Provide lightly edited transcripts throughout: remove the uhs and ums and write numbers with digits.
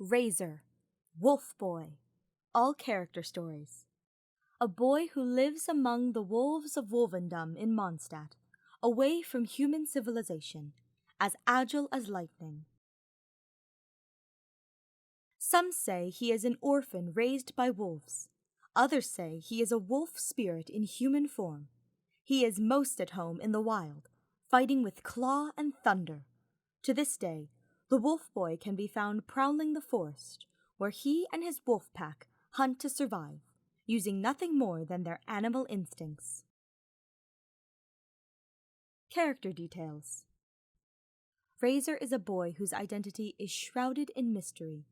Razor, Wolf Boy, all character stories. A boy who lives among the wolves of Wolvendom in Mondstadt, away from human civilization, as agile as lightning. Some say he is an orphan raised by wolves. Others say he is a wolf spirit in human form. He is most at home in the wild, fighting with claw and thunder. To this day, the wolf boy can be found prowling the forest, where he and his wolf pack hunt to survive, using nothing more than their animal instincts. Character details. Razor is a boy whose identity is shrouded in mystery.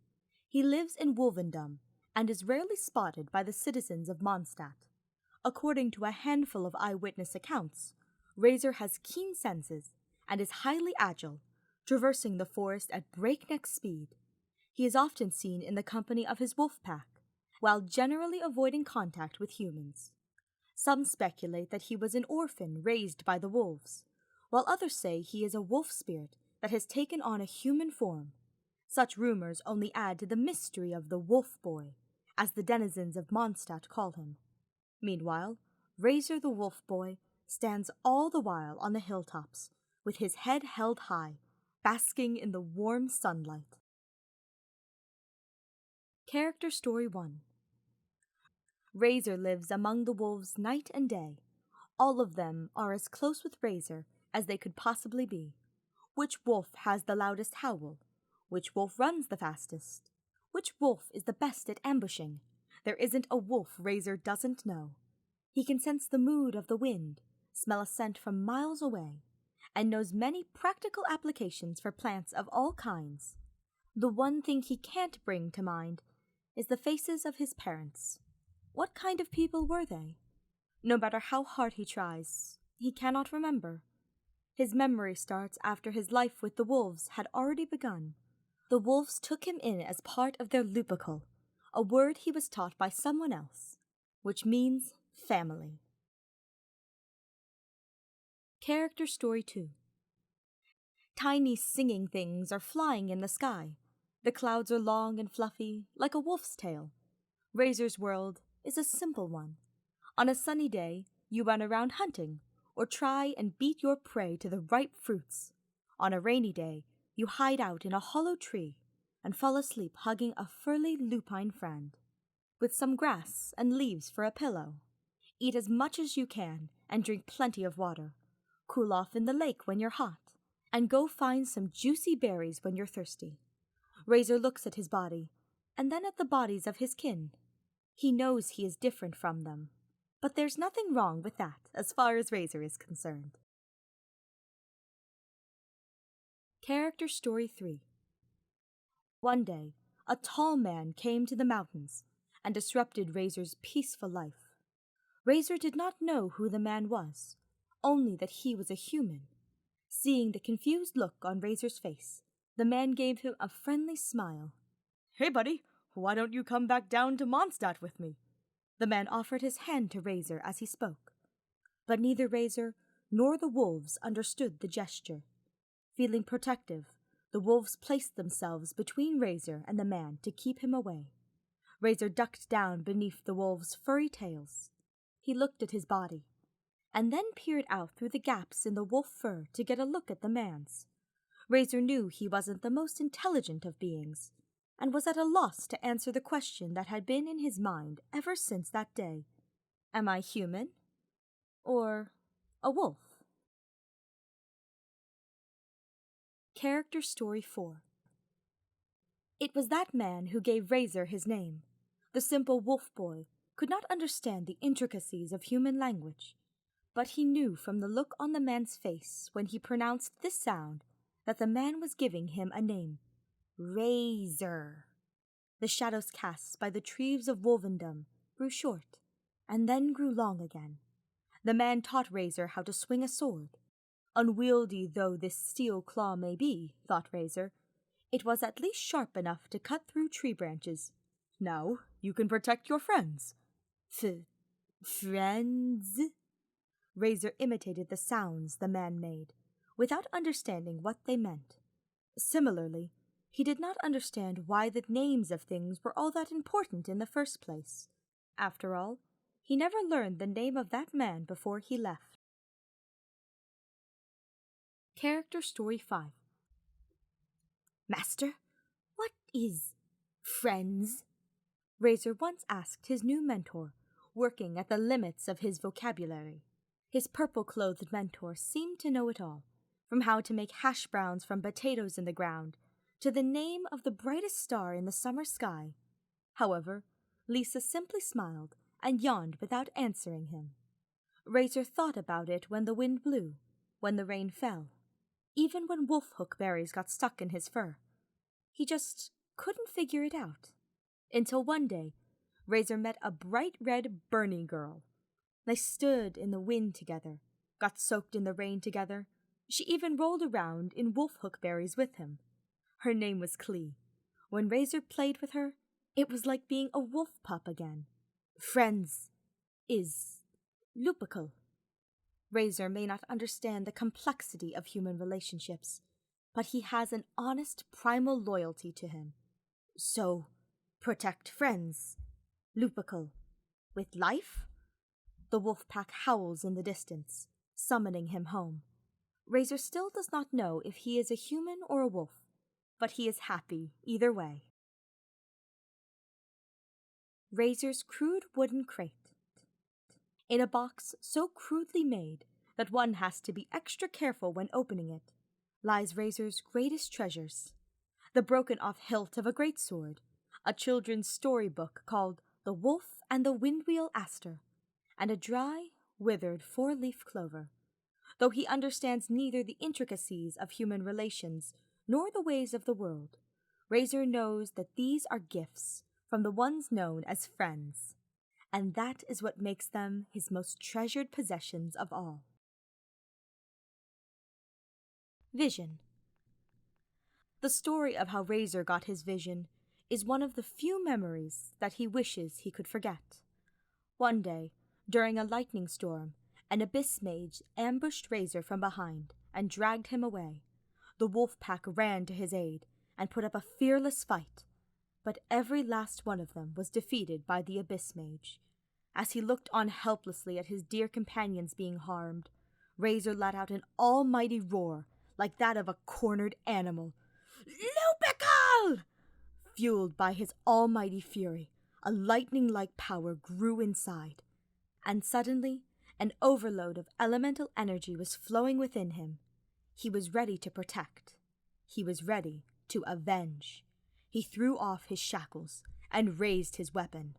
He lives in Wolvendom and is rarely spotted by the citizens of Mondstadt. According to a handful of eyewitness accounts, Razor has keen senses and is highly agile, traversing the forest at breakneck speed. He is often seen in the company of his wolf pack, while generally avoiding contact with humans. Some speculate that he was an orphan raised by the wolves, while others say he is a wolf spirit that has taken on a human form. Such rumors only add to the mystery of the Wolf Boy, as the denizens of Mondstadt call him. Meanwhile, Razor the Wolf Boy stands all the while on the hilltops, with his head held high, basking in the warm sunlight. Character Story 1. Razor lives among the wolves night and day. All of them are as close with Razor as they could possibly be. Which wolf has the loudest howl? Which wolf runs the fastest? Which wolf is the best at ambushing? There isn't a wolf Razor doesn't know. He can sense the mood of the wind, smell a scent from miles away, and knows many practical applications for plants of all kinds. The one thing he can't bring to mind is the faces of his parents. What kind of people were they? No matter how hard he tries, he cannot remember. His memory starts after his life with the wolves had already begun. The wolves took him in as part of their lupical, a word he was taught by someone else, which means family. Character Story 2. Tiny singing things are flying in the sky. The clouds are long and fluffy, like a wolf's tail. Razor's world is a simple one. On a sunny day, you run around hunting, or try and beat your prey to the ripe fruits. On a rainy day, you hide out in a hollow tree and fall asleep hugging a furry lupine friend, with some grass and leaves for a pillow. Eat as much as you can and drink plenty of water. Cool off in the lake when you're hot, and go find some juicy berries when you're thirsty. Razor looks at his body, and then at the bodies of his kin. He knows he is different from them, but there's nothing wrong with that as far as Razor is concerned. Character Story 3. One day, a tall man came to the mountains and disrupted Razor's peaceful life. Razor did not know who the man was, only that he was a human. Seeing the confused look on Razor's face, the man gave him a friendly smile. "Hey, buddy, why don't you come back down to Mondstadt with me?" The man offered his hand to Razor as he spoke, but neither Razor nor the wolves understood the gesture. Feeling protective, the wolves placed themselves between Razor and the man to keep him away. Razor ducked down beneath the wolves' furry tails. He looked at his body, and then peered out through the gaps in the wolf fur to get a look at the man's. Razor knew he wasn't the most intelligent of beings, and was at a loss to answer the question that had been in his mind ever since that day. Am I human? Or a wolf? Character Story 4. It was that man who gave Razor his name. The simple wolf boy could not understand the intricacies of human language, but he knew from the look on the man's face when he pronounced this sound that the man was giving him a name. Razor. The shadows cast by the trees of Wolvendom grew short, and then grew long again. The man taught Razor how to swing a sword. Unwieldy though this steel claw may be, thought Razor, it was at least sharp enough to cut through tree branches. Now you can protect your friends. Friends? Razor imitated the sounds the man made, without understanding what they meant. Similarly, He did not understand why the names of things were all that important in the first place. After all, he never learned the name of that man before he left. Character Story 5. Master, what is friends? Razor once asked his new mentor, working at the limits of his vocabulary. His purple-clothed mentor seemed to know it all, from how to make hash browns from potatoes in the ground, to the name of the brightest star in the summer sky. However, Lisa simply smiled and yawned without answering him. Razor thought about it when the wind blew, when the rain fell, even when wolf-hook berries got stuck in his fur. He just couldn't figure it out. Until one day, Razor met a bright red Bernie girl. They stood in the wind together, got soaked in the rain together. She even rolled around in wolf-hook berries with him. Her name was Clee. When Razor played with her, it was like being a wolf pup again. Friends is lupical. Razor may not understand the complexity of human relationships, but he has an honest primal loyalty to him. So, protect friends. Lupical. With life? The wolf pack howls in the distance, summoning him home. Razor still does not know if he is a human or a wolf, but he is happy either way. Razor's crude wooden crate. In a box so crudely made that one has to be extra careful when opening it, lies Razor's greatest treasures. The broken-off hilt of a greatsword, a children's storybook called The Wolf and the Windwheel Aster, and a dry, withered four-leaf clover. Though he understands neither the intricacies of human relations nor the ways of the world, Razor knows that these are gifts from the ones known as friends, and that is what makes them his most treasured possessions of all. Vision. The story of how Razor got his vision is one of the few memories that he wishes he could forget. One day, during a lightning storm, an abyss mage ambushed Razor from behind and dragged him away. The wolf pack ran to his aid and put up a fearless fight, but every last one of them was defeated by the abyss mage. As he looked on helplessly at his dear companions being harmed, Razor let out an almighty roar like that of a cornered animal. Lupical! Fueled by his almighty fury, a lightning-like power grew inside, and suddenly an overload of elemental energy was flowing within him. He was ready to protect. He was ready to avenge. He threw off his shackles and raised his weapon.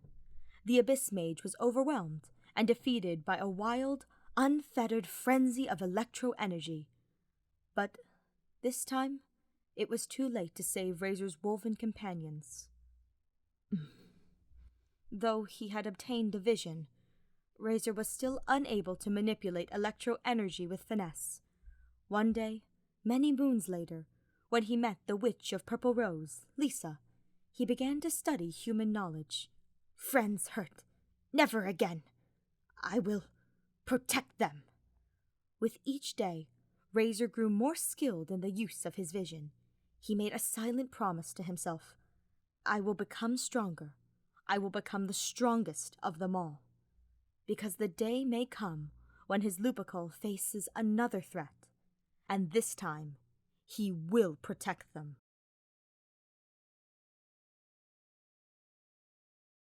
The abyss mage was overwhelmed and defeated by a wild, unfettered frenzy of electro energy. But this time, it was too late to save Razor's wolven companions. Though he had obtained a vision, Razor was still unable to manipulate electro energy with finesse. One day, many moons later, when he met the Witch of Purple Rose, Lisa, he began to study human knowledge. Friends hurt. Never again. I will protect them. With each day, Razor grew more skilled in the use of his vision. He made a silent promise to himself. I will become stronger. I will become the strongest of them all. Because the day may come when his lupical faces another threat, and this time he will protect them.